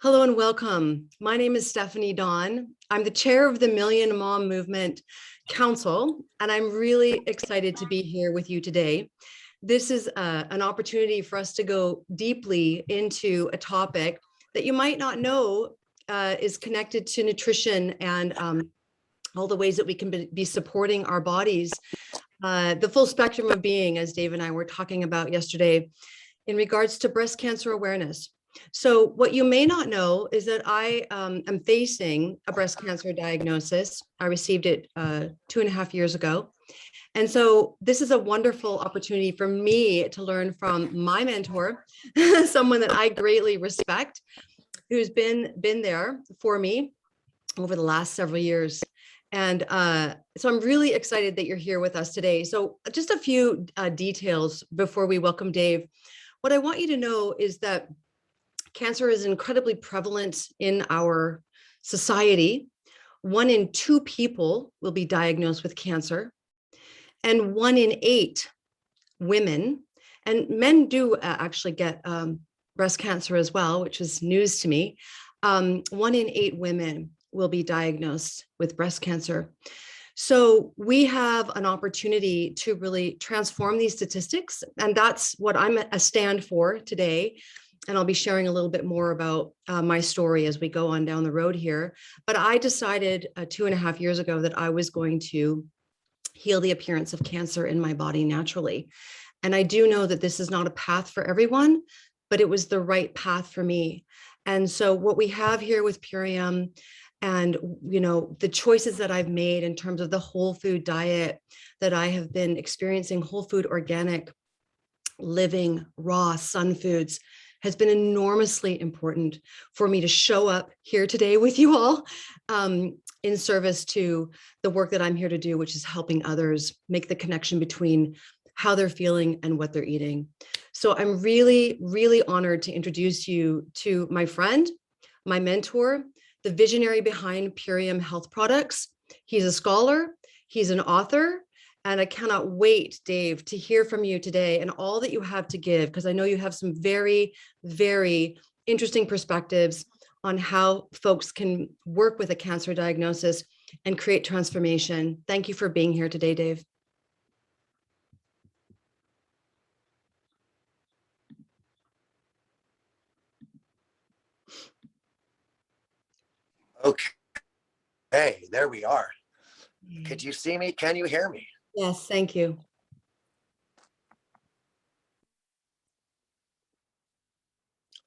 Hello and welcome. My name is Stephanie Dawn. I'm the chair of the Million Mom Movement Council, and I'm really excited to be here with you today. This is an opportunity for us to go deeply into a topic that you might not know is connected to nutrition and all the ways that we can be supporting our bodies, the full spectrum of being, as Dave and I were talking about yesterday, in regards to breast cancer awareness. So what you may not know is that I am facing a breast cancer diagnosis. I received it 2.5 years ago. And so this is a wonderful opportunity for me to learn from my mentor, someone that I greatly respect, who's been there for me over the last several years. And so I'm really excited that you're here with us today. So just a few details before we welcome Dave. What I want you to know is that cancer is incredibly prevalent in our society. 1 in 2 people will be diagnosed with cancer, and 1 in 8 women, and men do actually get breast cancer as well, which is news to me. 1 in 8 women will be diagnosed with breast cancer. So we have an opportunity to really transform these statistics, and that's what I'm a stand for today. And I'll be sharing a little bit more about my story as we go on down the road here. But I decided 2.5 years ago that I was going to heal the appearance of cancer in my body naturally. And I do know that this is not a path for everyone, but it was the right path for me. And so what we have here with Purium and, the choices that I've made in terms of the whole food diet that I have been experiencing, whole food, organic, living, raw, sun foods, has been enormously important for me to show up here today with you all in service to the work that I'm here to do, which is helping others make the connection between how they're feeling and what they're eating. So I'm really, really honored to introduce you to my friend, my mentor, the visionary behind Purium Health Products. He's a scholar, he's an author, and I cannot wait, Dave, to hear from you today and all that you have to give, because I know you have some very, very interesting perspectives on how folks can work with a cancer diagnosis and create transformation. Thank you for being here today, Dave. Okay, hey, there we are. Could you see me? Can you hear me? Yes, thank you.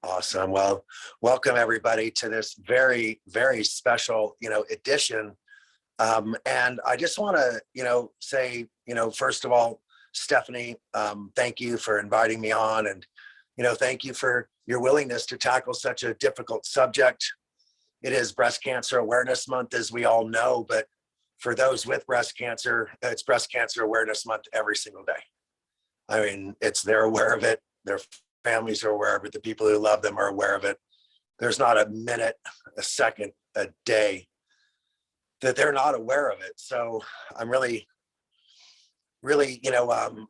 Awesome. Well, welcome everybody to this very, very special, edition. And I just want to, say, first of all, Stephanie, thank you for inviting me on, and, thank you for your willingness to tackle such a difficult subject. It is Breast Cancer Awareness Month, as we all know, but for those with breast cancer, it's Breast Cancer Awareness Month every single day. I mean, they're aware of it. Their families are aware of it. The people who love them are aware of it. There's not a minute, a second, a day that they're not aware of it. So I'm really, really,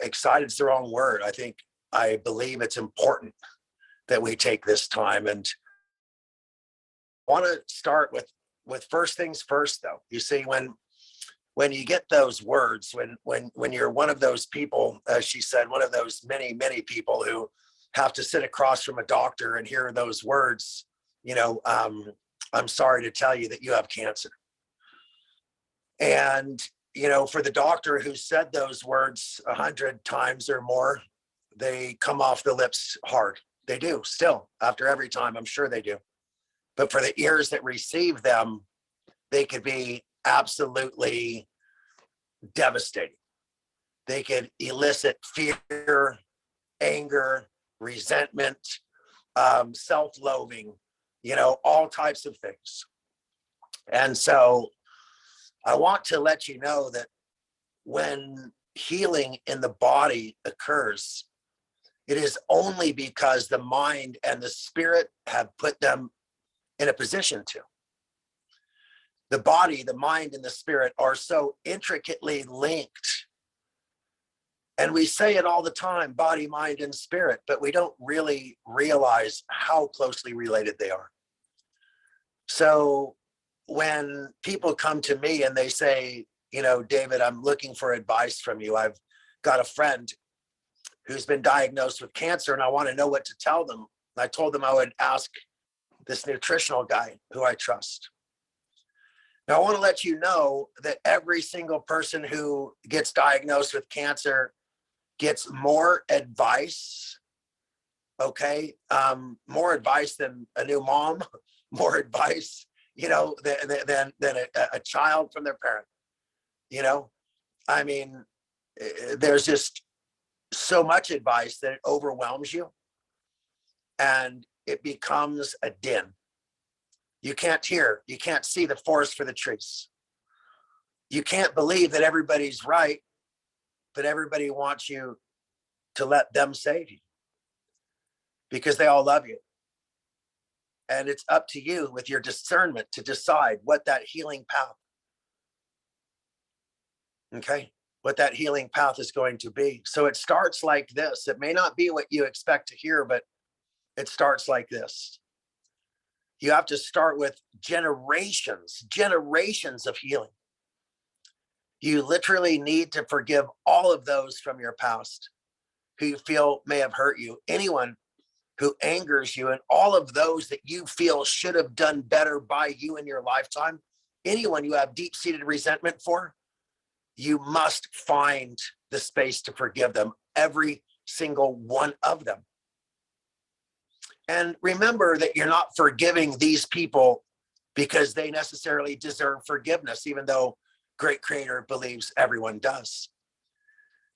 excited is the wrong word. I believe it's important that we take this time, and I want to start with first things first, though. You see, when you get those words, when you're one of those people, as she said, one of those many, many people who have to sit across from a doctor and hear those words, I'm sorry to tell you that you have cancer. And, for the doctor who said those words 100 times or more, they come off the lips hard. They do still, after every time, I'm sure they do. But for the ears that receive them, they could be absolutely devastating. They could elicit fear, anger, resentment, self-loathing, all types of things. And so I want to let you know that when healing in the body occurs, it is only because the mind and the spirit have put them in a position to. The body, the mind, and the spirit are so intricately linked. And we say it all the time, body, mind, and spirit, but we don't really realize how closely related they are. So when people come to me and they say, David, I'm looking for advice from you. I've got a friend who's been diagnosed with cancer and I want to know what to tell them. I told them I would ask this nutritional guy who I trust. Now, I want to let you know that every single person who gets diagnosed with cancer gets more advice, okay? More advice than a new mom, more advice, than a child from their parent, I mean, there's just so much advice that it overwhelms you and it becomes a din. You can't see the forest for the trees. You can't believe that everybody's right, but everybody wants you to let them save you because they all love you. And it's up to you with your discernment to decide what that healing path, okay, what that healing path is going to be. So it starts like this. It may not be what you expect to hear, but it starts like this. You have to start with generations of healing. You literally need to forgive all of those from your past who you feel may have hurt you, anyone who angers you, and all of those that you feel should have done better by you in your lifetime, anyone you have deep-seated resentment for, you must find the space to forgive them, every single one of them. And remember that you're not forgiving these people because they necessarily deserve forgiveness, even though Great Creator believes everyone does.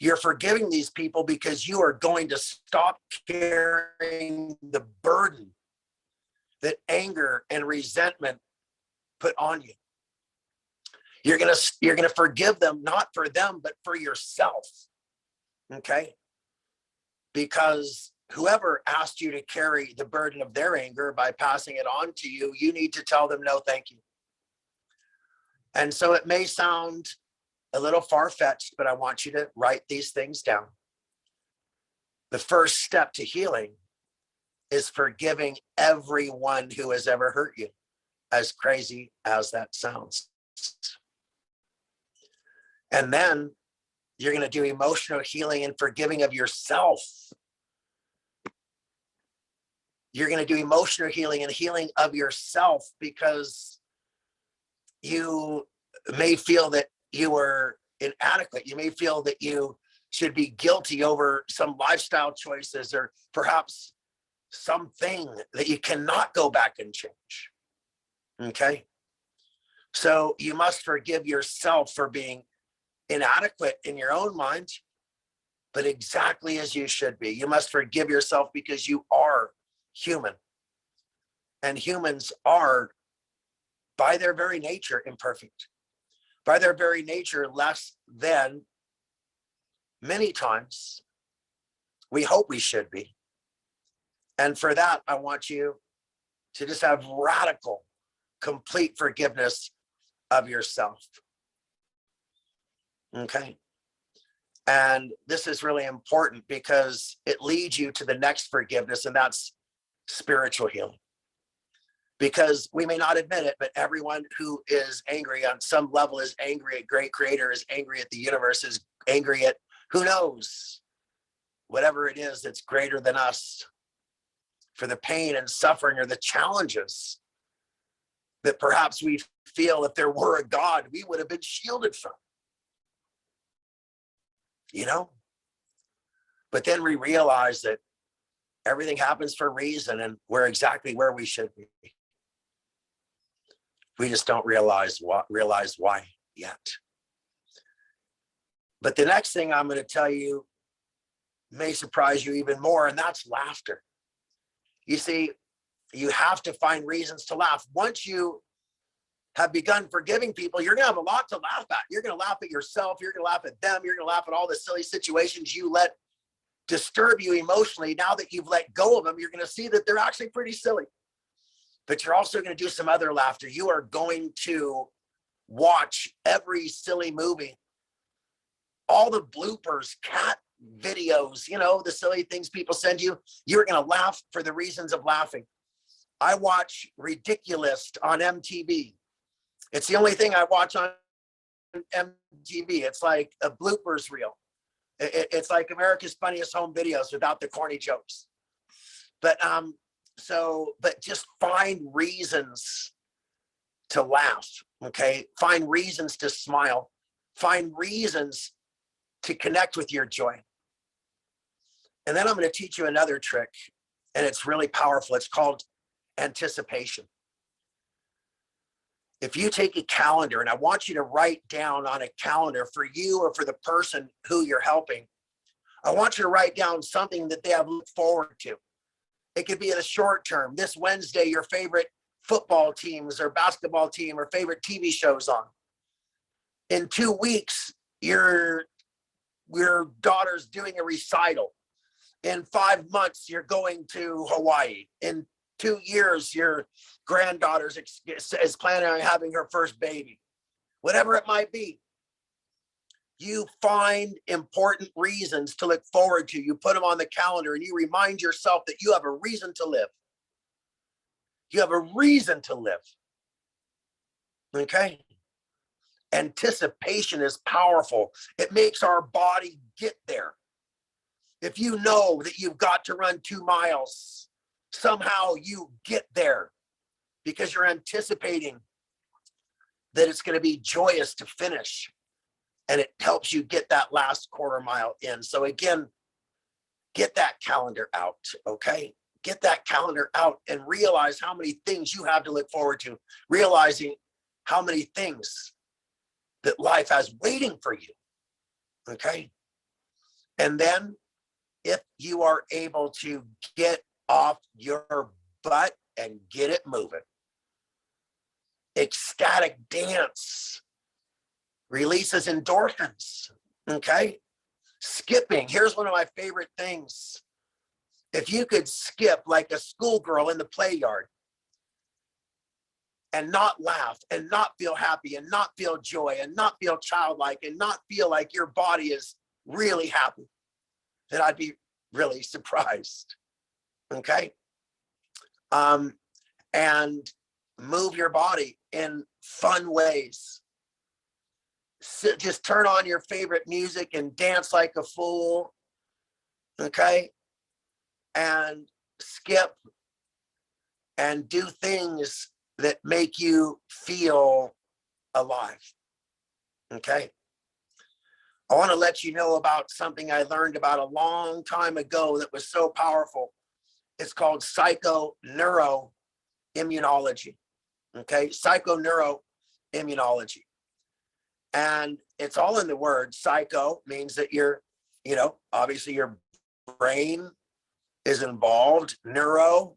You're forgiving these people because you are going to stop carrying the burden that anger and resentment put on you. You're gonna forgive them, not for them, but for yourself. Okay? Because whoever asked you to carry the burden of their anger by passing it on to you, you need to tell them no, thank you. And so it may sound a little far-fetched, but I want you to write these things down. The first step to healing is forgiving everyone who has ever hurt you, as crazy as that sounds. And then you're going to do emotional healing and forgiving of yourself. You're going to do emotional healing and healing of yourself because you may feel that you were inadequate. You may feel that you should be guilty over some lifestyle choices or perhaps something that you cannot go back and change. Okay? So you must forgive yourself for being inadequate in your own mind, but exactly as you should be. You must forgive yourself because you are human. And humans are, by their very nature, imperfect. By their very nature, less than many times we hope we should be. And for that, I want you to just have radical, complete forgiveness of yourself. Okay? And this is really important because it leads you to the next forgiveness, and that's spiritual healing. Because we may not admit it, but everyone who is angry on some level is angry at Great Creator, is angry at the universe, is angry at who knows, whatever it is that's greater than us, for the pain and suffering or the challenges that perhaps we feel if there were a God, we would have been shielded from. But then we realize that everything happens for a reason and we're exactly where we should be. We just don't realize why yet. But the next thing I'm going to tell you may surprise you even more, and that's laughter. You see, you have to find reasons to laugh. Once you have begun forgiving people, you're going to have a lot to laugh at. You're going to laugh at yourself. You're going to laugh at them. You're going to laugh at all the silly situations you let disturb you emotionally. Now that you've let go of them, you're going to see that they're actually pretty silly. But you're also going to do some other laughter. You are going to watch every silly movie, all the bloopers, cat videos, the silly things people send you. You're going to laugh for the reasons of laughing. I watch Ridiculous on MTV. It's the only thing I watch on MTV. It's like a bloopers reel. It's like America's Funniest Home Videos without the corny jokes. But but just find reasons to laugh, okay? Find reasons to smile. Find reasons to connect with your joy. And then I'm going to teach you another trick, and it's really powerful. It's called anticipation. If you take a calendar, and I want you to write down on a calendar for you or for the person who you're helping, I want you to write down something that they have looked forward to. It could be in the short term. This Wednesday, your favorite football teams or basketball team or favorite TV shows on. In 2 weeks, your daughter's doing a recital. In 5 months, you're going to Hawaii. In 2 years, your granddaughter is planning on having her first baby. Whatever it might be, you find important reasons to look forward to. You put them on the calendar and you remind yourself that you have a reason to live. You have a reason to live. Okay? Anticipation is powerful. It makes our body get there. If you know that you've got to run 2 miles, somehow you get there because you're anticipating that it's going to be joyous to finish, and it helps you get that last quarter mile in. So again, get that calendar out, okay? Get that calendar out and realize how many things you have to look forward to, realizing how many things that life has waiting for you, okay? And then if you are able to get off your butt and get it moving, ecstatic dance releases endorphins, okay? Skipping, here's one of my favorite things. If you could skip like a schoolgirl in the play yard and not laugh and not feel happy and not feel joy and not feel childlike and not feel like your body is really happy, then I'd be really surprised, okay? And move your body in fun ways. So just turn on your favorite music and dance like a fool, okay? And skip and do things that make you feel alive, okay? I want to let you know about something I learned about a long time ago that was so powerful. It's called Psychoneuro Immunology, okay? Psychoneuro Immunology. And it's all in the word. Psycho means that you're, obviously your brain is involved. Neuro,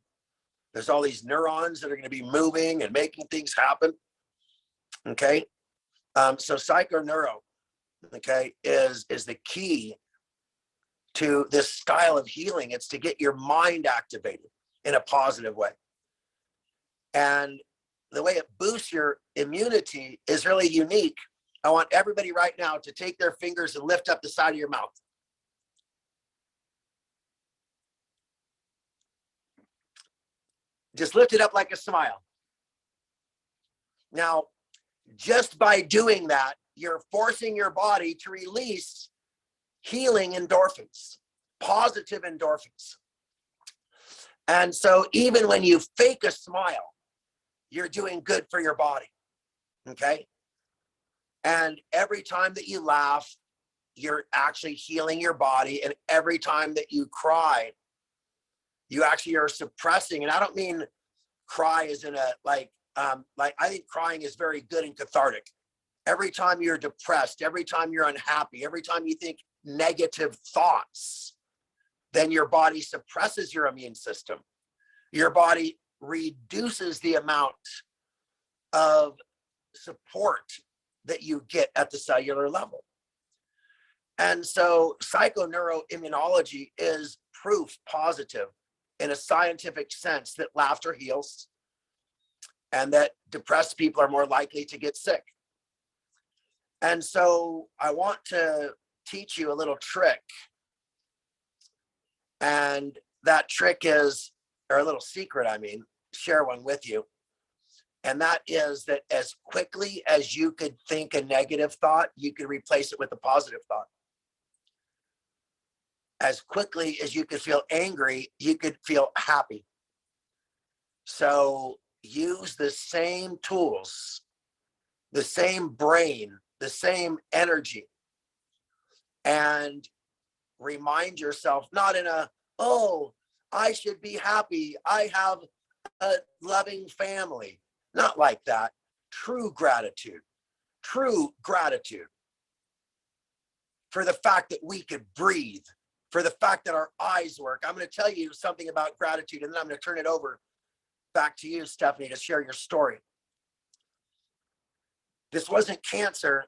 there's all these neurons that are going to be moving and making things happen, okay? So psychoneuro, okay, is the key to this style of healing. It's to get your mind activated in a positive way. And the way it boosts your immunity is really unique. I want everybody right now to take their fingers and lift up the side of your mouth. Just lift it up like a smile. Now, just by doing that, you're forcing your body to release healing endorphins, positive endorphins. And so even when you fake a smile, you're doing good for your body, okay? And every time that you laugh, you're actually healing your body. And every time that you cry, you actually are suppressing. And I don't mean cry as in I think crying is very good and cathartic. Every time you're depressed, every time you're unhappy, every time you think negative thoughts, then your body suppresses your immune system. Your body reduces the amount of support that you get at the cellular level. And so psychoneuro immunology is proof positive in a scientific sense that laughter heals and that depressed people are more likely to get sick. And so I want to teach you a little trick. And that trick is, or a little secret, I mean, share one with you. And that is that as quickly as you could think a negative thought, you could replace it with a positive thought. As quickly as you could feel angry, you could feel happy. So use the same tools, the same brain, the same energy, and remind yourself, not in a, oh, I should be happy, I have a loving family. Not like that. True gratitude for the fact that we could breathe, for the fact that our eyes work. I'm going to tell you something about gratitude, and then I'm going to turn it over back to you, Stephanie, to share your story. This wasn't cancer,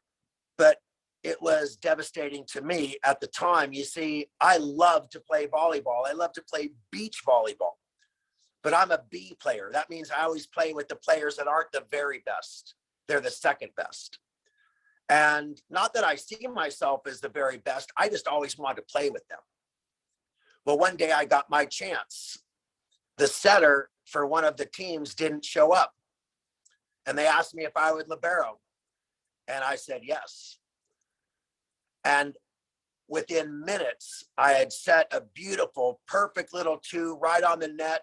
but it was devastating to me at the time. You see, I love to play volleyball. I love to play beach volleyball. But I'm a B player. That means I always play with the players that aren't the very best. They're the second best. And not that I see myself as the very best. I just always wanted to play with them. Well, one day I got my chance. The setter for one of the teams didn't show up. And they asked me if I would libero. And I said yes. And within minutes, I had set a beautiful, perfect little 2 right on the net.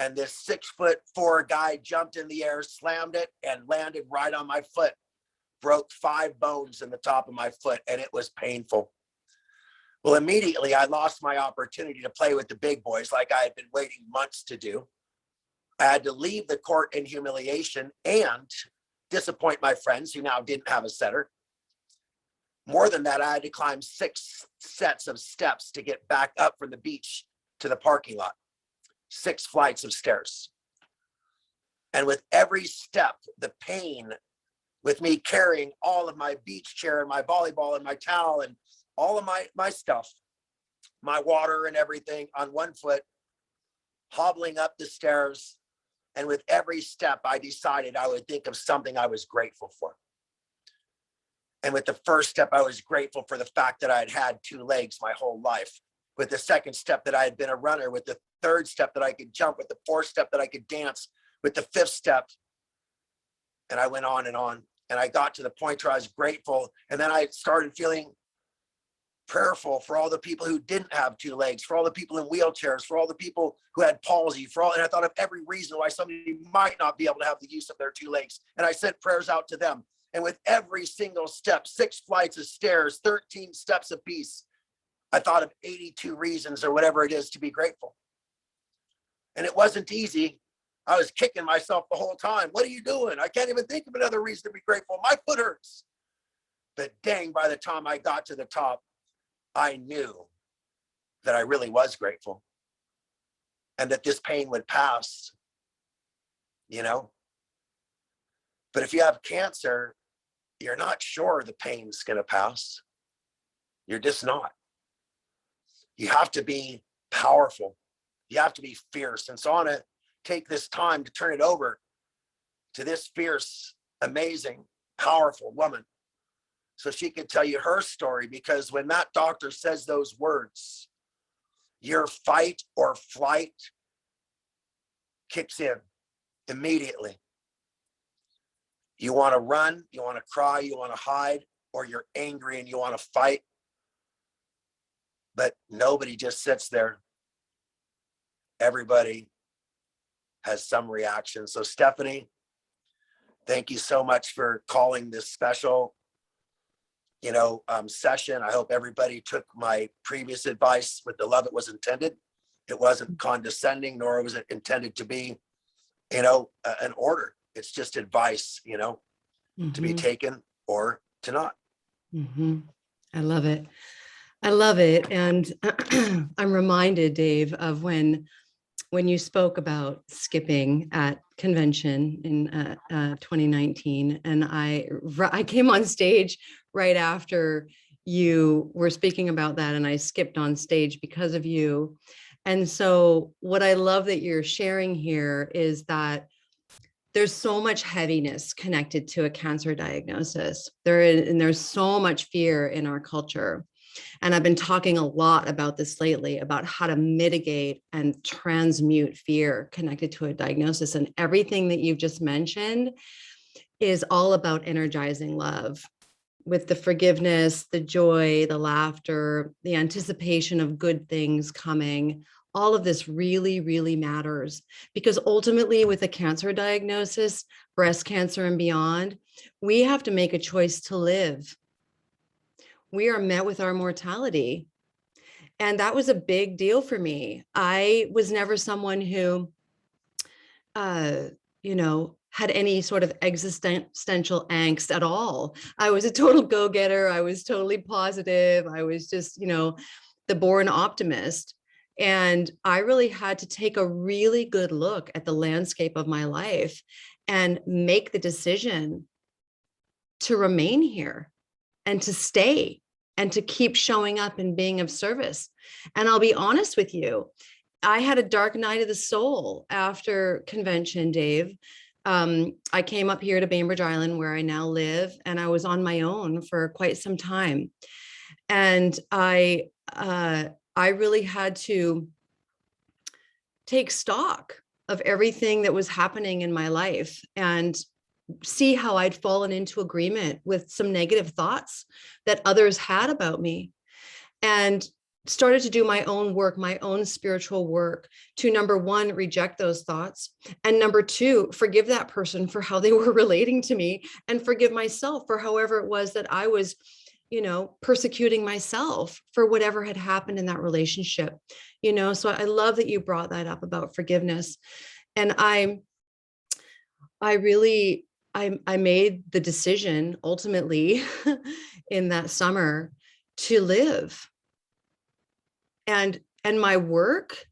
And this 6'4" guy jumped in the air, slammed it, and landed right on my foot. Broke 5 bones in the top of my foot, and it was painful. Well, immediately I lost my opportunity to play with the big boys like I had been waiting months to do. I had to leave the court in humiliation and disappoint my friends who now didn't have a setter. More than that, I had to climb 6 sets of steps to get back up from the beach to the parking lot. 6 flights of stairs. And with every step, the pain with me carrying all of my beach chair and my volleyball and my towel and all of my stuff, my water and everything on one foot, hobbling up the stairs. And with every step, I decided I would think of something I was grateful for. And with the first step, I was grateful for the fact that I had had 2 legs my whole life. With the second step, that I had been a runner. With the third step, that I could jump. With the 4th step, that I could dance. With the 5th step, and I went on. And I got to the point where I was grateful. And then I started feeling prayerful for all the people who didn't have 2 legs, for all the people in wheelchairs, for all the people who had palsy, and I thought of every reason why somebody might not be able to have the use of their 2 legs. And I sent prayers out to them. And with every single step, 6 flights of stairs, 13 steps apiece, I thought of 82 reasons or whatever it is to be grateful. And it wasn't easy. I was kicking myself the whole time. What are you doing? I can't even think of another reason to be grateful. My foot hurts. But dang, by the time I got to the top, I knew that I really was grateful and that this pain would pass, you know? But if you have cancer, you're not sure the pain's going to pass. You're just not. You have to be powerful. You have to be fierce. And so I want to take this time to turn it over to this fierce, amazing, powerful woman so she can tell you her story, because when that doctor says those words, your fight or flight kicks in immediately. You want to run, you want to cry, you want to hide, or you're angry and you want to fight. But nobody just sits there. Everybody has some reaction. So Stephanie, thank you so much for calling this special, session. I hope everybody took my previous advice with the love it was intended. It wasn't condescending, nor was it intended to be, an order. It's just advice, to be taken or to not. I love it. I love it. And I'm reminded, Dave, of when you spoke about skipping at convention in 2019, and I came on stage right after you were speaking about that, and I skipped on stage because of you. And so what I love that you're sharing here is that there's so much heaviness connected to a cancer diagnosis. There's so much fear in our culture. And I've been talking a lot about this lately, about how to mitigate and transmute fear connected to a diagnosis. And everything that you've just mentioned is all about energizing love, with the forgiveness, the joy, the laughter, the anticipation of good things coming. All of this really, really matters, because ultimately with a cancer diagnosis, breast cancer and beyond, we have to make a choice to live. We are met with our mortality. And that was a big deal for me. I was never someone who, had any sort of existential angst at all. I was a total go-getter. I was totally positive. I was just, the born optimist. And I really had to take a really good look at the landscape of my life and make the decision to remain here and to stay and to keep showing up and being of service. And I'll be honest with you, I had a dark night of the soul after convention, Dave. I came up here to Bainbridge Island, where I now live, and I was on my own for quite some time. And I really had to take stock of everything that was happening in my life and see how I'd fallen into agreement with some negative thoughts that others had about me, and started to do my own work, my own spiritual work, to number one, reject those thoughts. And number two, forgive that person for how they were relating to me, and forgive myself for however it was that I was, persecuting myself for whatever had happened in that relationship. So I love that you brought that up about forgiveness. And I made the decision ultimately in that summer to live. And my work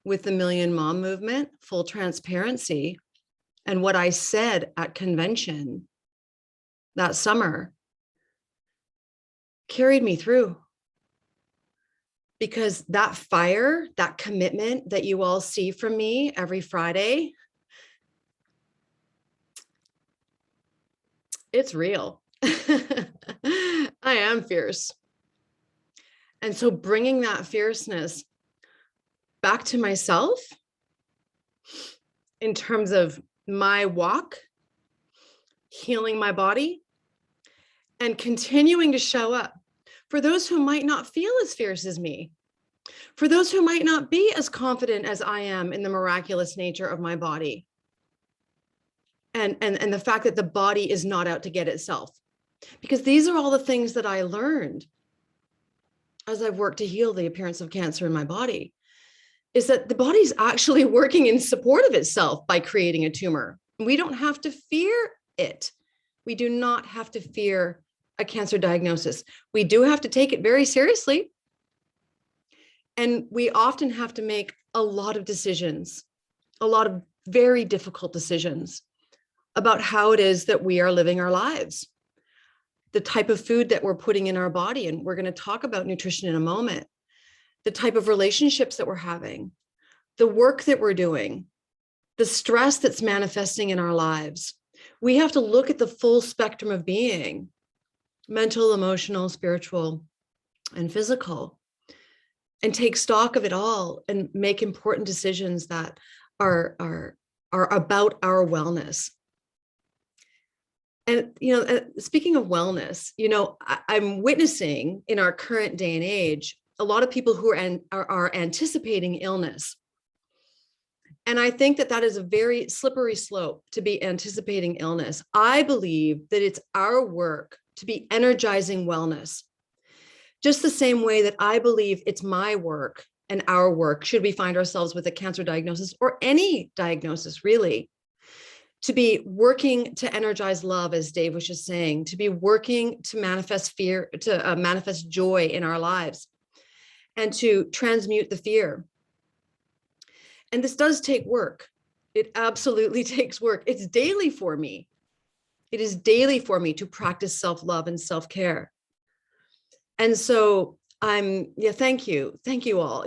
with the Million Mom movement, full transparency, and what I said at convention that summer carried me through. Because that fire, that commitment that you all see from me every Friday, it's real. I am fierce. And so bringing that fierceness back to myself in terms of my walk, healing my body, and continuing to show up for those who might not feel as fierce as me, for those who might not be as confident as I am in the miraculous nature of my body. And the fact that the body is not out to get itself. Because these are all the things that I learned as I've worked to heal the appearance of cancer in my body, is that the body's actually working in support of itself by creating a tumor. We don't have to fear it. We do not have to fear a cancer diagnosis. We do have to take it very seriously. And we often have to make a lot of decisions, a lot of very difficult decisions about how it is that we are living our lives, the type of food that we're putting in our body. And we're going to talk about nutrition in a moment, the type of relationships that we're having, the work that we're doing, the stress that's manifesting in our lives. We have to look at the full spectrum of being, mental, emotional, spiritual, and physical, and take stock of it all and make important decisions that are about our wellness. And, speaking of wellness, I'm witnessing in our current day and age, a lot of people who are anticipating illness. And I think that is a very slippery slope to be anticipating illness. I believe that it's our work to be energizing wellness. Just the same way that I believe it's my work and our work, should we find ourselves with a cancer diagnosis or any diagnosis really, to be working to energize love, as Dave was just saying, to be working to manifest fear, to manifest joy in our lives, and to transmute the fear. And this does take work. It absolutely takes work. It's daily for me. It is daily for me to practice self-love and self-care. And so thank you. Thank you all.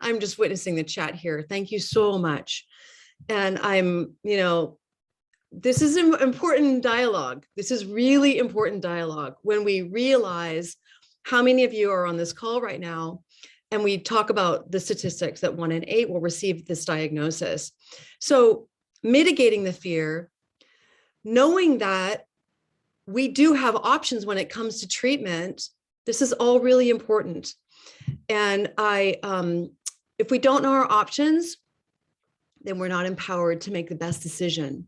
I'm just witnessing the chat here. Thank you so much. And this is an important dialogue. This is really important dialogue when we realize how many of you are on this call right now? And we talk about the statistics that 1 in 8 will receive this diagnosis. So mitigating the fear, knowing that we do have options when it comes to treatment, this is all really important. And if we don't know our options, then we're not empowered to make the best decision.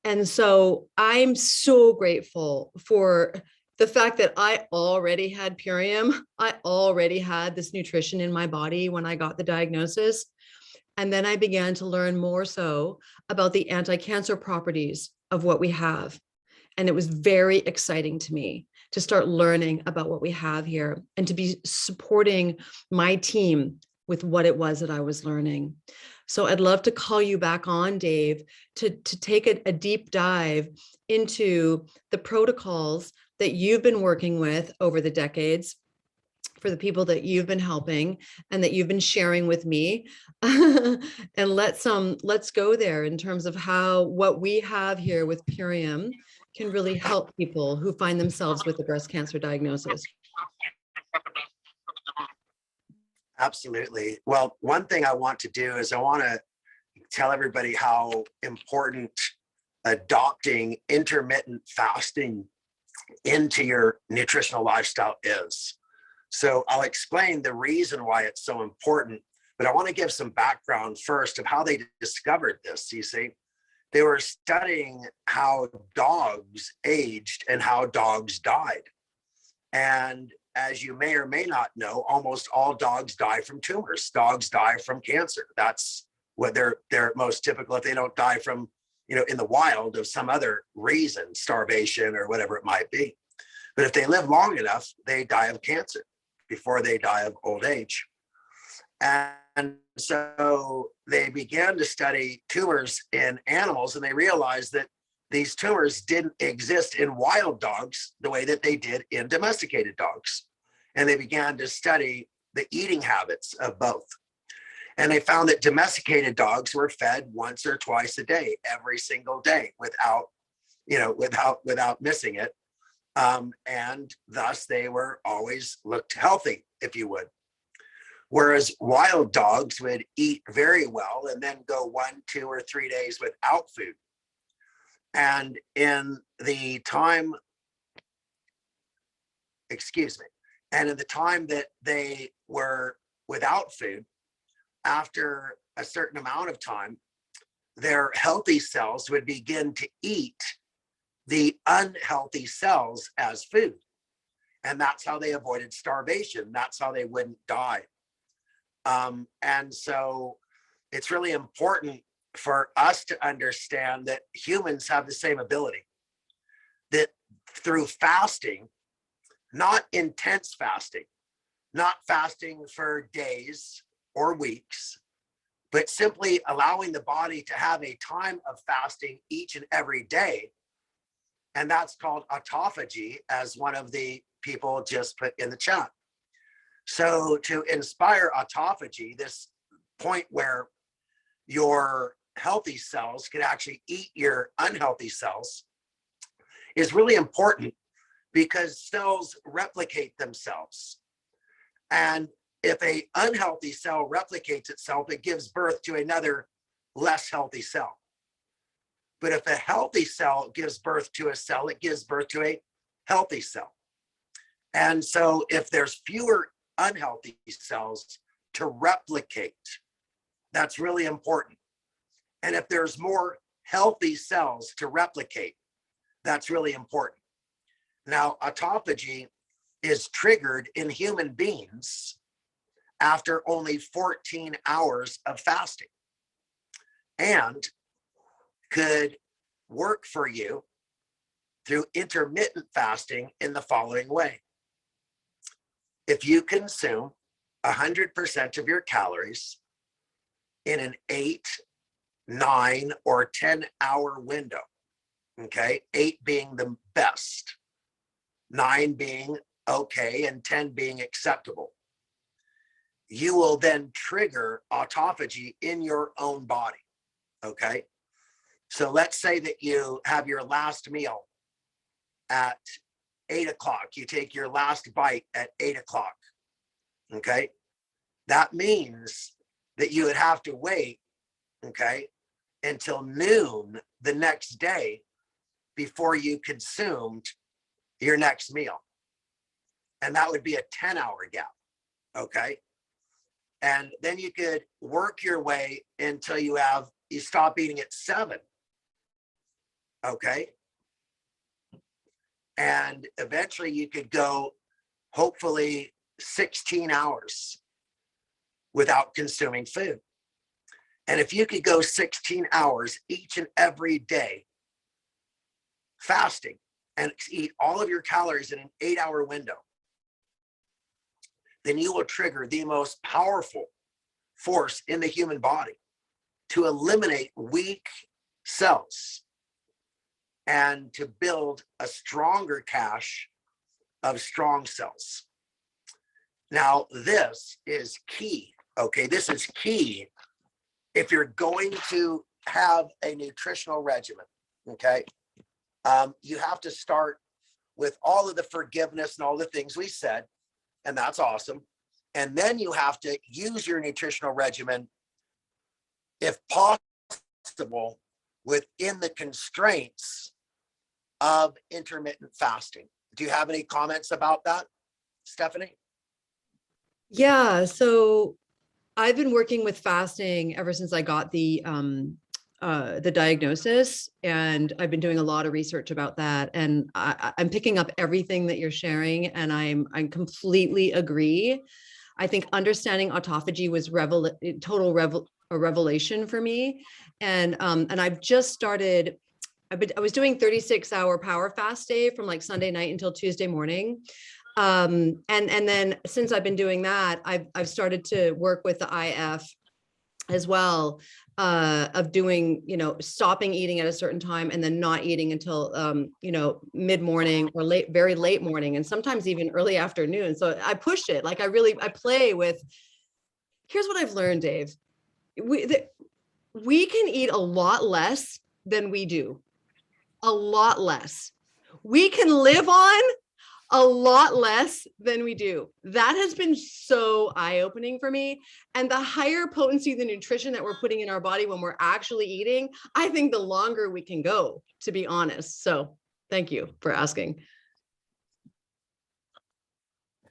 And so I'm so grateful for the fact that I already had Purium. I already had this nutrition in my body when I got the diagnosis. And then I began to learn more so about the anti-cancer properties of what we have. And it was very exciting to me to start learning about what we have here and to be supporting my team with what it was that I was learning. So I'd love to call you back on, Dave, to take a deep dive into the protocols that you've been working with over the decades for the people that you've been helping and that you've been sharing with me. And let's go there in terms of how what we have here with Purium can really help people who find themselves with a breast cancer diagnosis. Absolutely. Well, one thing I want to do is I want to tell everybody how important adopting intermittent fasting into your nutritional lifestyle is. So I'll explain the reason why it's so important, but I want to give some background first of how they discovered this. You see, they were studying how dogs aged and how dogs died. And as you may or may not know, almost all dogs die from tumors. Dogs die from cancer. That's what they're most typical. If they don't die from, in the wild of some other reason, starvation or whatever it might be. But if they live long enough, they die of cancer before they die of old age. And so they began to study tumors in animals, and they realized that these tumors didn't exist in wild dogs the way that they did in domesticated dogs. And they began to study the eating habits of both. And they found that domesticated dogs were fed once or twice a day, every single day, without missing it. And thus they were always looked healthy, if you would. Whereas wild dogs would eat very well and then go 1, 2, or 3 days without food. And in the time that they were without food, after a certain amount of time, their healthy cells would begin to eat the unhealthy cells as food. And that's how they avoided starvation. That's how they wouldn't die. And so it's really important for us to understand that humans have the same ability, that through fasting, not intense fasting, not fasting for days or weeks, but simply allowing the body to have a time of fasting each and every day. And that's called autophagy, as one of the people just put in the chat. So to inspire autophagy, this point where your healthy cells can actually eat your unhealthy cells, is really important, because cells replicate themselves. And if an unhealthy cell replicates itself, it gives birth to another less healthy cell. But if a healthy cell gives birth to a cell, it gives birth to a healthy cell. And so if there's fewer unhealthy cells to replicate, that's really important. And if there's more healthy cells to replicate, that's really important. Now, autophagy is triggered in human beings after only 14 hours of fasting, and could work for you through intermittent fasting in the following way. If you consume 100% of your calories in an 8, 9, or 10-hour window, okay, 8 being the best, 9 being okay, and 10 being acceptable, you will then trigger autophagy in your own body, okay? So let's say that you have your last meal at 8 o'clock. You take your last bite at 8 o'clock. Okay. That means that you would have to wait, okay, until noon the next day before you consumed your next meal. And that would be a 10-hour gap. Okay. And then you could work your way until you stop eating at 7. Okay. And eventually you could go, hopefully, 16 hours without consuming food. And if you could go 16 hours each and every day fasting and eat all of your calories in an 8-hour window, then you will trigger the most powerful force in the human body to eliminate weak cells and to build a stronger cache of strong cells. Now, this is key, okay? This is key if you're going to have a nutritional regimen, okay? You have to start with all of the forgiveness and all the things we said, and that's awesome. And then you have to use your nutritional regimen, if possible, within the constraints of intermittent fasting. Do you have any comments about that, Stephanie? Yeah, so I've been working with fasting ever since I got the diagnosis, and I've been doing a lot of research about that. And I'm picking up everything that you're sharing, and I completely agree. I think understanding autophagy was a revelation for me, and I've just started. I was doing 36-hour power fast day from like Sunday night until Tuesday morning. And then since I've been doing that, I've started to work with the IF as well, of doing, stopping eating at a certain time and then not eating until, mid-morning or very late morning, and sometimes even early afternoon. So I push it. Like I play with, here's what I've learned, Dave. We can eat a lot less than we do. A lot less. We can live on a lot less than we do. That has been so eye-opening for me. And the higher potency the nutrition that we're putting in our body when we're actually eating, I think the longer we can go, to be honest. So thank you for asking.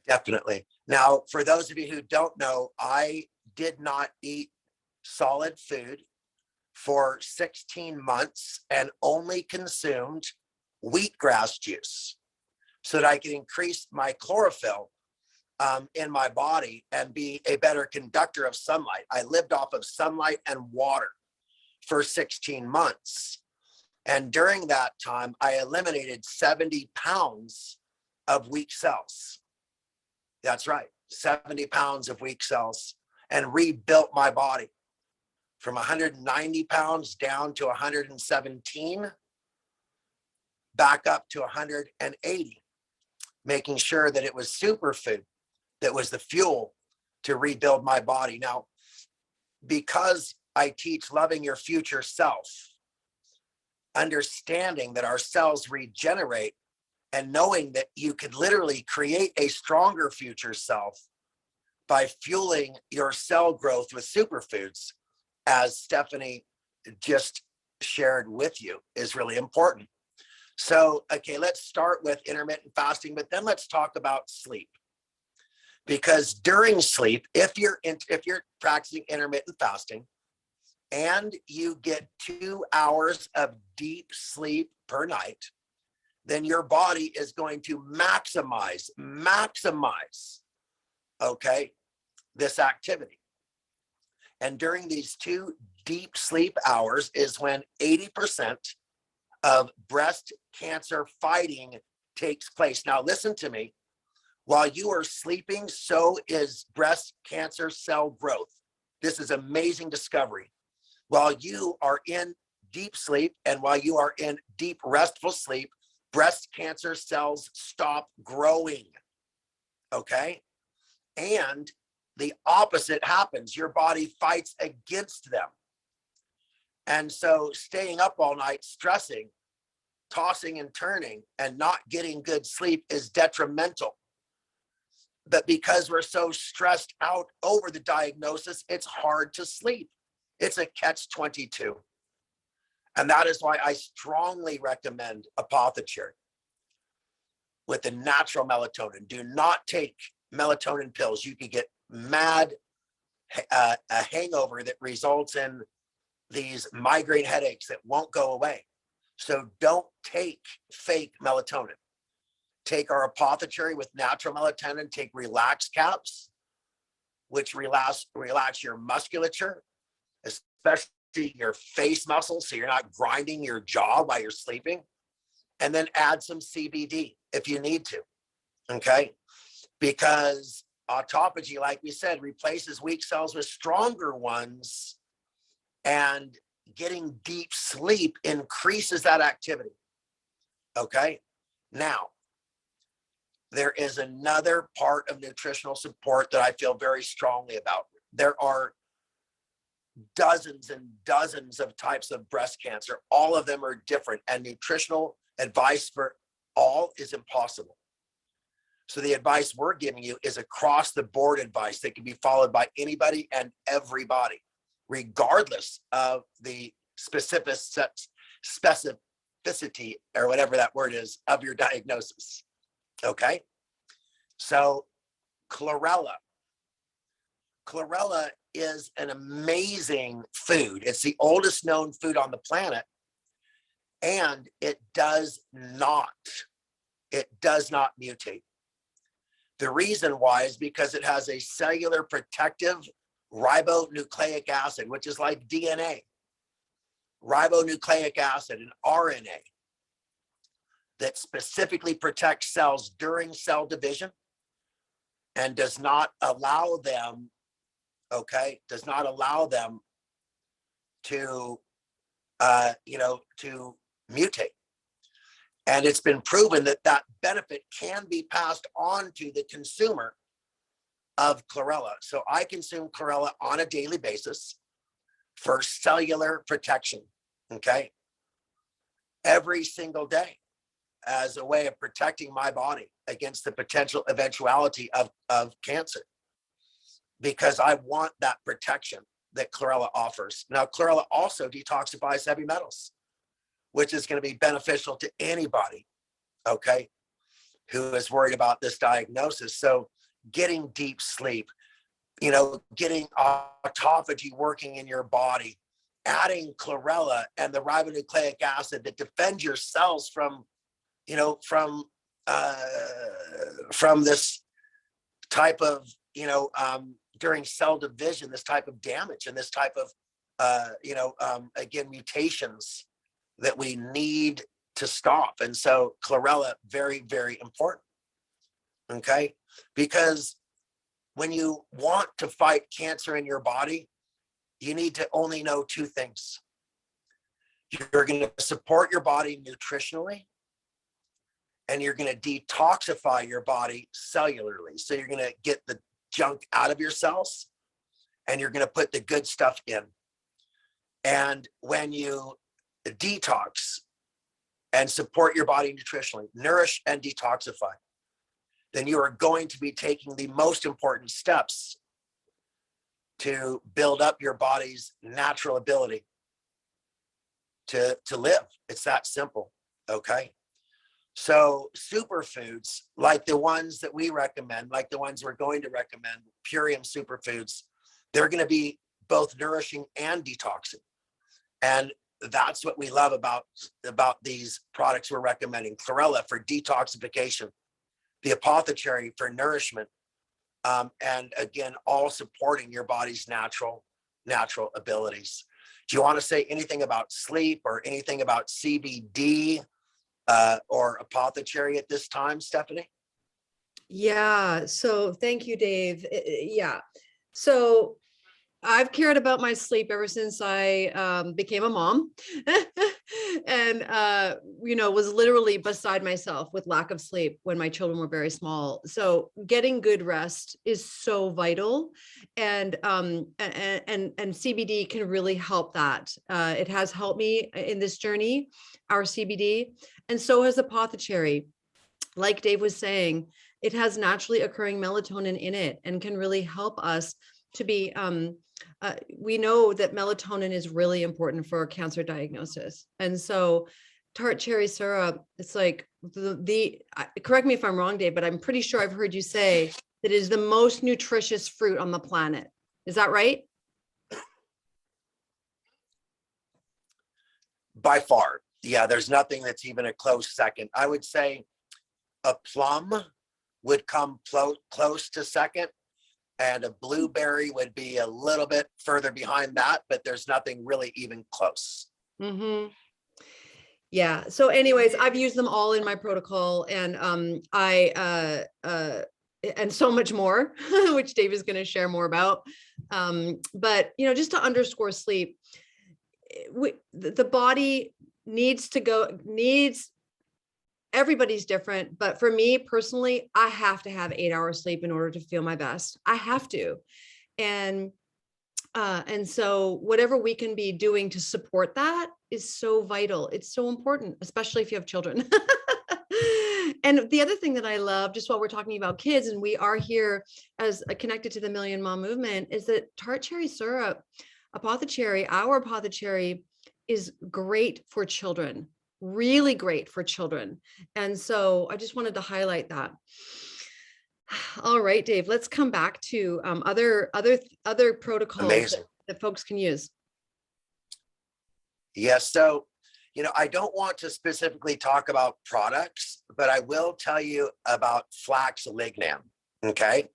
Definitely. Now, for those of you who don't know, I did not eat solid food for 16 months and only consumed wheatgrass juice so that I could increase my chlorophyll in my body and be a better conductor of sunlight. I lived off of sunlight and water for 16 months. And during that time, I eliminated 70 pounds of weak cells. That's right, 70 pounds of weak cells, and rebuilt my body from 190 pounds down to 117, back up to 180, making sure that it was superfood that was the fuel to rebuild my body. Now, because I teach loving your future self, understanding that our cells regenerate, and knowing that you could literally create a stronger future self by fueling your cell growth with superfoods, as Stephanie just shared with you, is really important. So, okay, let's start with intermittent fasting, but then let's talk about sleep. Because during sleep, if you're practicing intermittent fasting and you get 2 hours of deep sleep per night, then your body is going to maximize, okay, this activity. And during these 2 deep sleep hours is when 80% of breast cancer fighting takes place. Now, listen to me. While you are sleeping, so is breast cancer cell growth. This is amazing discovery. While you are in deep sleep and while you are in deep restful sleep, breast cancer cells stop growing, okay? And the opposite happens. Your body fights against them. And so staying up all night stressing tossing and turning and not getting good sleep is detrimental. But because we're so stressed out over the diagnosis, it's hard to sleep. It's a catch-22. And that is why I strongly recommend Autophagy with the natural melatonin. Do not take melatonin pills. You could get mad, a hangover that results in these migraine headaches that won't go away. So don't take fake melatonin. Take our Autophagy with natural melatonin. Take relax caps, which relax your musculature, especially your face muscles, so you're not grinding your jaw while you're sleeping. And then add some CBD if you need to, okay? Because Autophagy, like we said, replaces weak cells with stronger ones, and getting deep sleep increases that activity, okay? Now, there is another part of nutritional support that I feel very strongly about. There are dozens and dozens of types of breast cancer. All of them are different, and nutritional advice for all is impossible. So the advice we're giving you is across the board advice that can be followed by anybody and everybody, regardless of the specificity or whatever that word is of your diagnosis. Okay, so chlorella. Chlorella is an amazing food. It's the oldest known food on the planet, and it does not mutate. The reason why is because it has a cellular protective ribonucleic acid, which is like DNA, ribonucleic acid and RNA, that specifically protects cells during cell division and does not allow them, does not allow them to, to mutate. And it's been proven that that benefit can be passed on to the consumer of chlorella. So I consume chlorella on a daily basis for cellular protection, okay? Every single day, as a way of protecting my body against the potential eventuality of cancer, because I want that protection that chlorella offers. Now, chlorella also detoxifies heavy metals, which is going to be beneficial to anybody, okay, who is worried about this diagnosis. So getting deep sleep, getting autophagy working in your body, adding chlorella and the ribonucleic acid that defends your cells from this type of, during cell division, this type of damage and this type of, again, mutations that we need to stop. And so chlorella, very, very important, okay? Because when you want to fight cancer in your body, you need to only know two things. You're going to support your body nutritionally, and you're going to detoxify your body cellularly. So you're going to get the junk out of your cells, and you're going to put the good stuff in. And when you detox and support your body nutritionally, nourish and detoxify, then you are going to be taking the most important steps to build up your body's natural ability to live. It's that simple, okay? So superfoods, like the ones that we recommend, like the ones we're going to recommend, Purium superfoods, they're going to be both nourishing and detoxing. And that's what we love about these products we're recommending. Chlorella for detoxification, the Autophagy for nourishment, and again, all supporting your body's natural abilities. Do you want to say anything about sleep or anything about CBD or Autophagy at this time, Stephanie? Yeah, so thank you, Dave. Yeah, so I've cared about my sleep ever since I became a mom. and was literally beside myself with lack of sleep when my children were very small. So getting good rest is so vital, and CBD can really help that. It has helped me in this journey, our CBD, and so has Apothecary. Like Dave was saying, it has naturally occurring melatonin in it and can really help us to be, we know that melatonin is really important for cancer diagnosis. And so tart cherry syrup, it's like correct me if I'm wrong, Dave, but I'm pretty sure I've heard you say that it is the most nutritious fruit on the planet. Is that right? By far. Yeah, there's nothing that's even a close second. I would say a plum would come close to second, and a blueberry would be a little bit further behind that, but there's nothing really even close. Mm-hmm. Yeah. So anyways, I've used them all in my protocol, and and so much more, which Dave is going to share more about. But just to underscore sleep, the body needs, everybody's different, but for me personally, I have to have 8 hours sleep in order to feel my best. I have to. And so whatever we can be doing to support that is so vital. It's so important, especially if you have children. And the other thing that I love, just while we're talking about kids, and we are here as connected to the Million Mom movement, is that tart cherry syrup, our Apothecary, is great for children, really great for children. And so I just wanted to highlight that. All right, Dave, let's come back to other protocols that folks can use. Yes. So, I don't want to specifically talk about products, but I will tell you about flax lignan. Okay.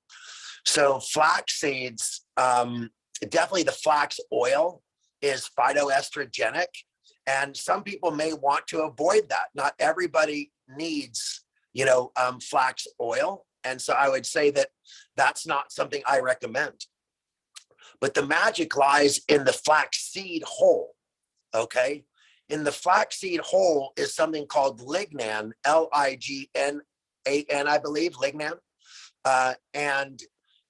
So flax seeds, definitely the flax oil is phytoestrogenic, and some people may want to avoid that. Not everybody needs, flax oil. And so I would say that that's not something I recommend. But the magic lies in the flaxseed whole, okay? In the flaxseed whole is something called lignan, Lignan, I believe, lignan. And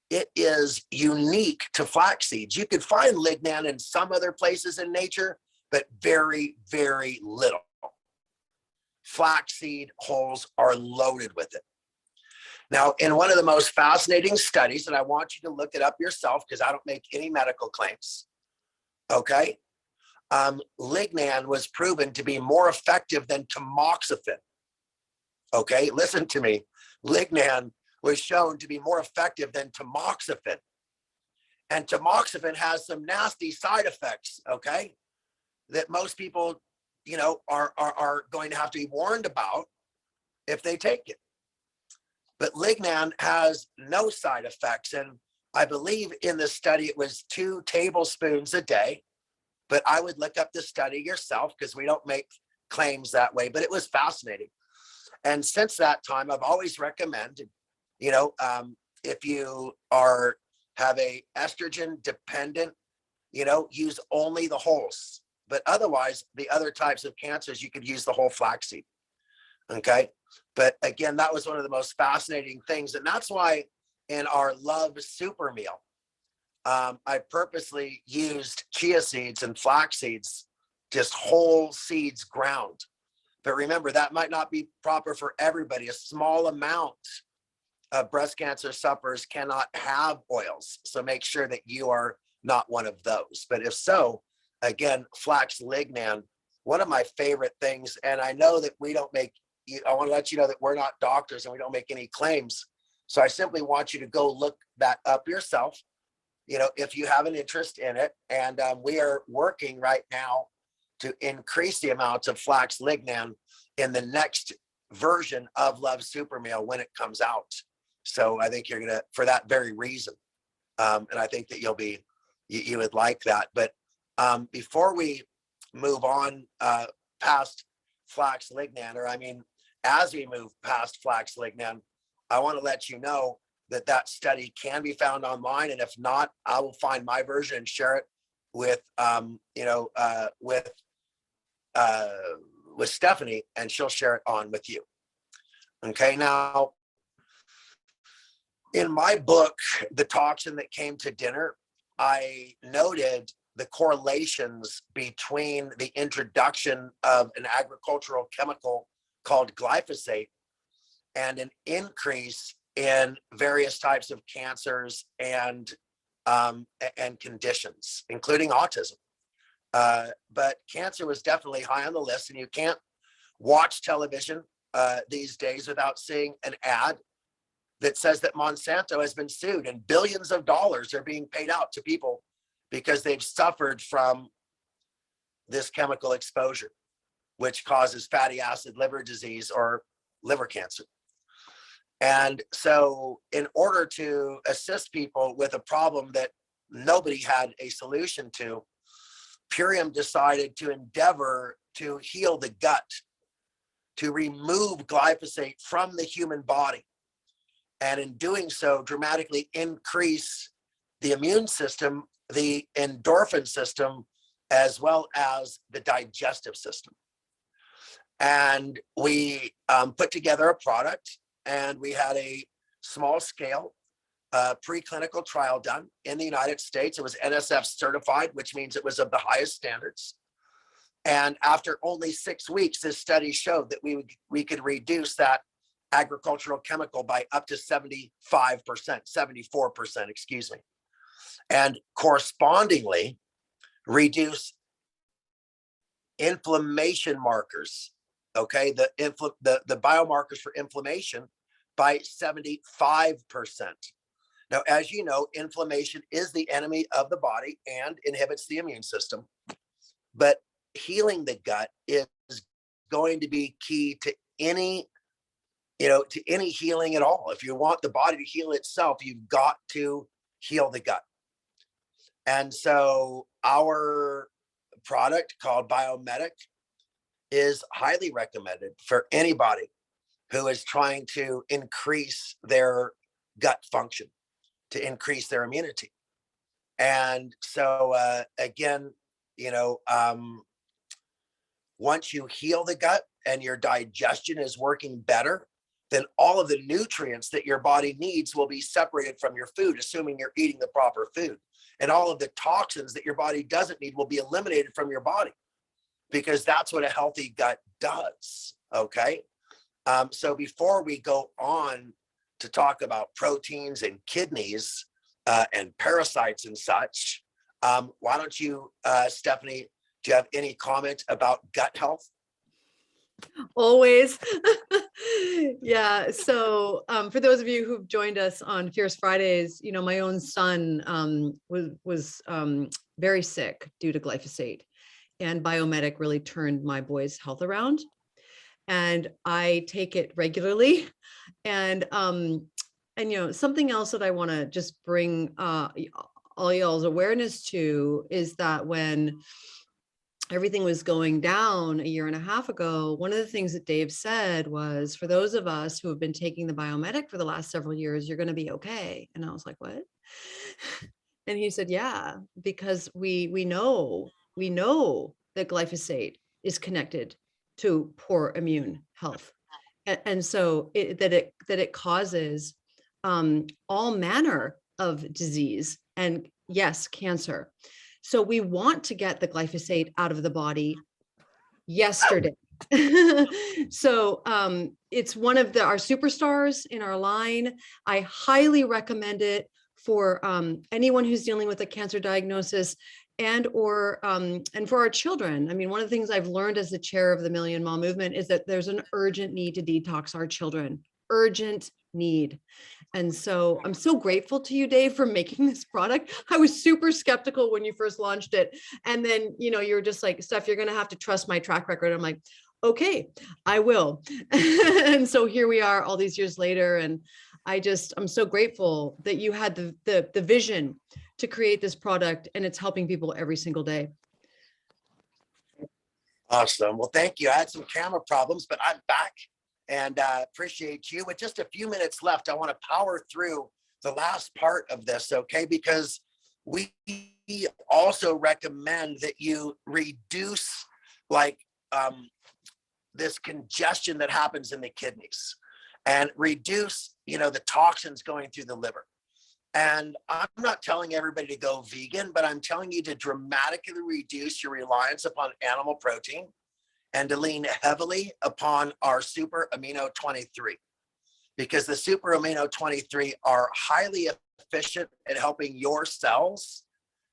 it is unique to flax seeds. You could find lignan in some other places in nature, but very, very little. Flaxseed hulls are loaded with it. Now, in one of the most fascinating studies, and I want you to look it up yourself because I don't make any medical claims, okay? Lignan was proven to be more effective than tamoxifen. Okay, listen to me. Lignan was shown to be more effective than tamoxifen. And tamoxifen has some nasty side effects, okay, that most people, are going to have to be warned about if they take it. But lignan has no side effects. And I believe in the study, it was 2 tablespoons a day. But I would look up the study yourself because we don't make claims that way. But it was fascinating. And since that time, I've always recommended, if you have a estrogen dependent, use only the wholes. But otherwise, the other types of cancers, you could use the whole flaxseed. Okay. But again, that was one of the most fascinating things. And that's why in our Love Super Meal, I purposely used chia seeds and flax seeds, just whole seeds ground. But remember, that might not be proper for everybody. A small amount of breast cancer sufferers cannot have oils. So make sure that you are not one of those. But if so, again, flax lignan, one of my favorite things. And I know that I want to let you know that we're not doctors and we don't make any claims. So I simply want you to go look that up yourself, if you have an interest in it. And we are working right now to increase the amounts of flax lignan in the next version of Love Super Meal when it comes out. So I think you're going to, for that very reason. And I think that you would like that. But before we move on past flax lignan, as we move past flax lignan, I want to let you know that study can be found online. And if not, I will find my version and share it with with Stephanie, and she'll share it on with you. Okay, now, in my book, The Toxin That Came to Dinner, I noted the correlations between the introduction of an agricultural chemical called glyphosate and an increase in various types of cancers and conditions, including autism. But cancer was definitely high on the list, and you can't watch television these days without seeing an ad that says that Monsanto has been sued and billions of dollars are being paid out to people because they've suffered from this chemical exposure, which causes fatty acid liver disease or liver cancer. And so in order to assist people with a problem that nobody had a solution to, Purium decided to endeavor to heal the gut, to remove glyphosate from the human body, and in doing so, dramatically increase the immune system, the endorphin system, as well as the digestive system. And we put together a product, and we had a small scale preclinical trial done in the United States. It was NSF certified, which means it was of the highest standards. And after only 6 weeks, this study showed that we could reduce that agricultural chemical by up to 75%, 74%, excuse me. And correspondingly, reduce inflammation markers, okay, the biomarkers for inflammation by 75%. Now, as you know, inflammation is the enemy of the body and inhibits the immune system. But healing the gut is going to be key to any healing at all. If you want the body to heal itself, you've got to heal the gut. And so our product called Biomedic is highly recommended for anybody who is trying to increase their gut function, to increase their immunity. And so again, once you heal the gut and your digestion is working better, then all of the nutrients that your body needs will be separated from your food, assuming you're eating the proper food. And all of the toxins that your body doesn't need will be eliminated from your body, because that's what a healthy gut does, okay? So before we go on to talk about proteins and kidneys and parasites and such, why don't you, Stephanie, do you have any comment about gut health? Always. Yeah. So for those of you who've joined us on Fierce Fridays, my own son was very sick due to glyphosate, and Biomedic really turned my boy's health around. And I take it regularly. And something else that I want to just bring all y'all's awareness to is that when everything was going down a year and a half ago, one of the things that Dave said was, for those of us who have been taking the Biomedic for the last several years, you're going to be okay. And I was like, what? And he said, yeah, because we know that glyphosate is connected to poor immune health. And so that it causes all manner of disease, and yes, cancer. So we want to get the glyphosate out of the body yesterday. So it's one of our superstars in our line. I highly recommend it for anyone who's dealing with a cancer diagnosis and for our children. I mean, one of the things I've learned as the chair of the Million Mom Movement is that there's an urgent need to detox our children, urgent need. And so I'm so grateful to you, Dave, for making this product. I was super skeptical when you first launched it. And then, you were just like, Steph, you're going to have to trust my track record. I'm like, okay, I will. And so here we are all these years later. And I'm so grateful that you had the vision to create this product, and it's helping people every single day. Awesome. Well, thank you. I had some camera problems, but I'm back. And appreciate you. With just a few minutes left, I want to power through the last part of this, okay? Because we also recommend that you reduce like this congestion that happens in the kidneys and reduce, the toxins going through the liver. And I'm not telling everybody to go vegan, but I'm telling you to dramatically reduce your reliance upon animal protein and to lean heavily upon our super amino 23, because the super amino 23 are highly efficient at helping your cells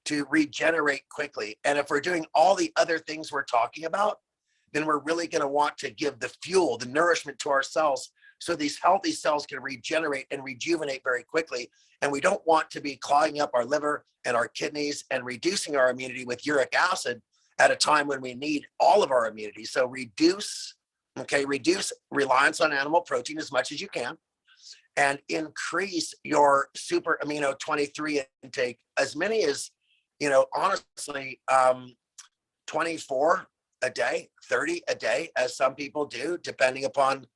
to regenerate quickly. And if we're doing all the other things we're talking about, then we're really going to want to give the fuel, the nourishment to our cells, so these healthy cells can regenerate and rejuvenate very quickly. And we don't want to be clogging up our liver and our kidneys and reducing our immunity with uric acid at a time when we need all of our immunity. So reduce reliance on animal protein as much as you can, and increase your super amino 23 intake as many as, honestly, 24 a day, 30 a day, as some people do, depending upon,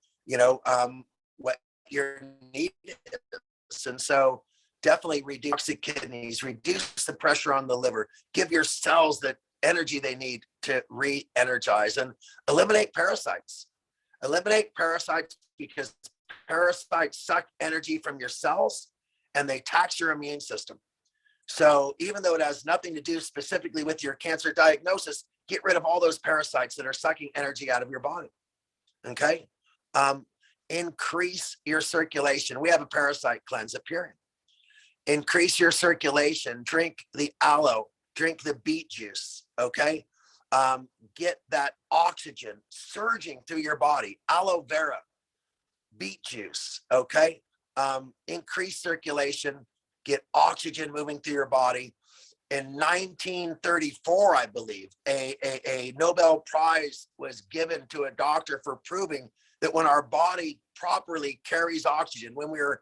what your need is. And so definitely reduce the kidneys, reduce the pressure on the liver, give your cells the energy they need to re-energize, and eliminate parasites. Eliminate parasites, because parasites suck energy from your cells and they tax your immune system. So even though it has nothing to do specifically with your cancer diagnosis, get rid of all those parasites that are sucking energy out of your body. Okay. Increase your circulation. We have a parasite cleanse at Purium. Increase your circulation. Drink the aloe. Drink the beet juice. Okay. Get that oxygen surging through your body. Aloe vera, beet juice. Okay. Increase circulation. Get oxygen moving through your body. In 1934, I believe, a Nobel Prize was given to a doctor for proving that when our body properly carries oxygen, when we're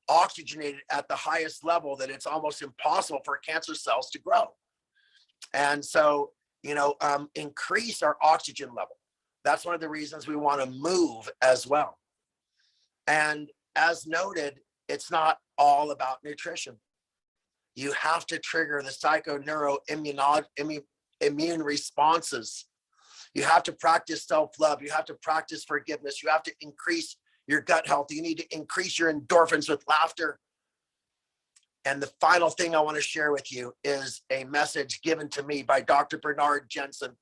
oxygenated at the highest level, that it's almost impossible for cancer cells to grow. And so, increase our oxygen level. That's one of the reasons we want to move as well. And as noted, it's not all about nutrition. You have to trigger the psychoneuro immune responses. You have to practice self-love. You have to practice forgiveness. You have to increase your gut health. You need to increase your endorphins with laughter. And the final thing I want to share with you is a message given to me by Dr. Bernard Jensen,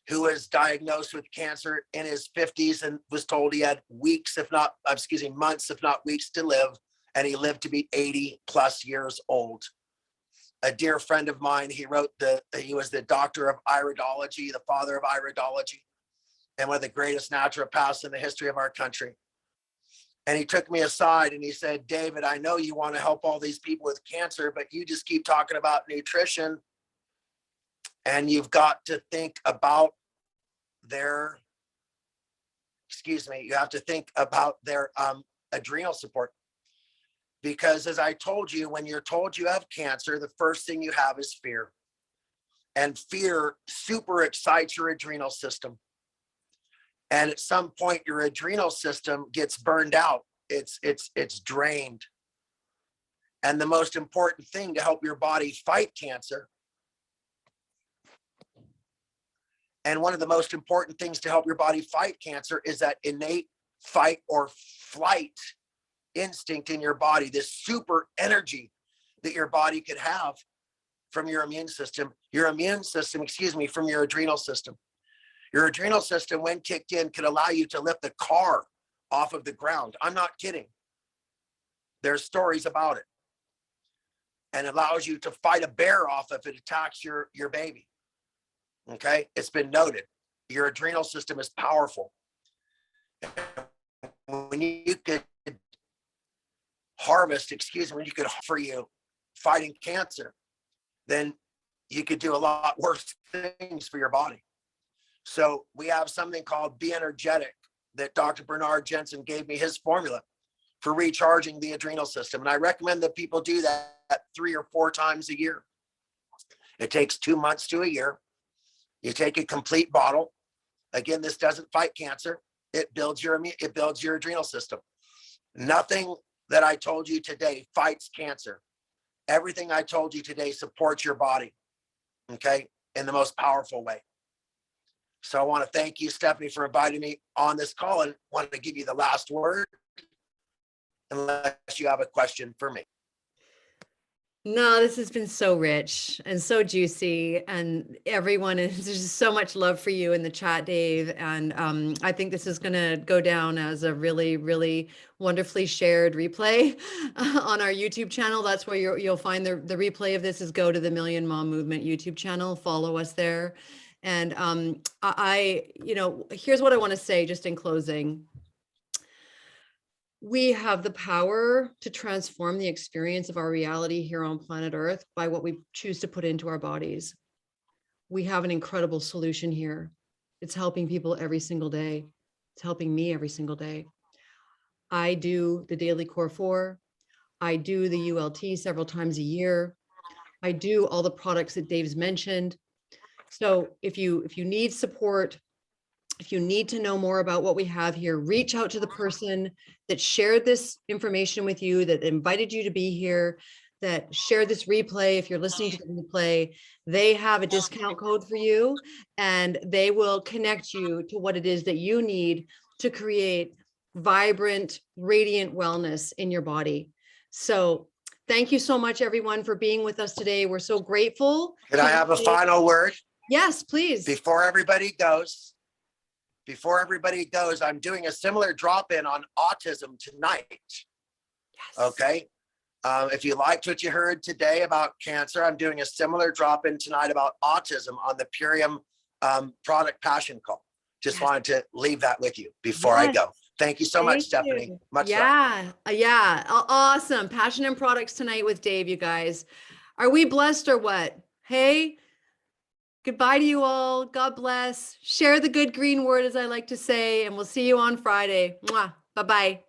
who was diagnosed with cancer in his 50s and was told he had months, if not weeks to live. And he lived to be 80 plus years old. A dear friend of mine, he was the doctor of iridology, the father of iridology, and one of the greatest naturopaths in the history of our country. And he took me aside and he said, David, I know you want to help all these people with cancer, but you just keep talking about nutrition, and you've got to think about their adrenal support. Because as I told you, when you're told you have cancer, the first thing you have is fear. And fear super excites your adrenal system. And at some point, your adrenal system gets burned out. It's drained. And the most important thing to help your body fight cancer, and one of the most important things to help your body fight cancer, is that innate fight or flight instinct in your body, this super energy that your body could have from your immune system, from your adrenal system. Your adrenal system, when kicked in, can allow you to lift the car off of the ground. I'm not kidding. There's stories about it. And allows you to fight a bear off if it attacks your baby. Okay, it's been noted. Your adrenal system is powerful. When you could for you fighting cancer, then you could do a lot worse things for your body. So we have something called Be Energetic that Dr. Bernard Jensen gave me his formula for recharging the adrenal system. And I recommend that people do that 3 or 4 times a year. It takes 2 months to a year. You take a complete bottle. Again, this doesn't fight cancer. It builds your adrenal system. Nothing that I told you today fights cancer. Everything I told you today supports your body, okay, in the most powerful way. So I want to thank you, Stephanie, for inviting me on this call, and want to give you the last word unless you have a question for me. No, this has been so rich and so juicy, and everyone is there's just so much love for you in the chat, Dave. And I think this is going to go down as a really, really wonderfully shared replay on our YouTube channel. That's where you'll find the replay of this. Is go to the Million Mom Movement YouTube channel, follow us there. And here's what I want to say just in closing. We have the power to transform the experience of our reality here on planet Earth by what we choose to put into our bodies. We have an incredible solution here. It's helping people every single day. It's helping me every single day. I do the daily Core 4. I do the ULT several times a year. I do all the products that Dave's mentioned. So if you need support, if you need to know more about what we have here, reach out to the person that shared this information with you, that invited you to be here, that shared this replay. If you're listening to the replay, they have a discount code for you, and they will connect you to what it is that you need to create vibrant, radiant wellness in your body. So thank you so much, everyone, for being with us today. We're so grateful. Can I have a final word? Yes, please. Before everybody goes, I'm doing a similar drop-in on autism tonight. Yes. Okay. If you liked what you heard today about cancer, I'm doing a similar drop-in tonight about autism on the Purium product passion call. Just wanted to leave that with you before I go. Thank you so much, Stephanie. Much love. Yeah. Awesome. Passion and products tonight with Dave, you guys. Are we blessed or what? Hey, goodbye to you all. God bless. Share the good green word, as I like to say, and we'll see you on Friday. Mwah. Bye-bye.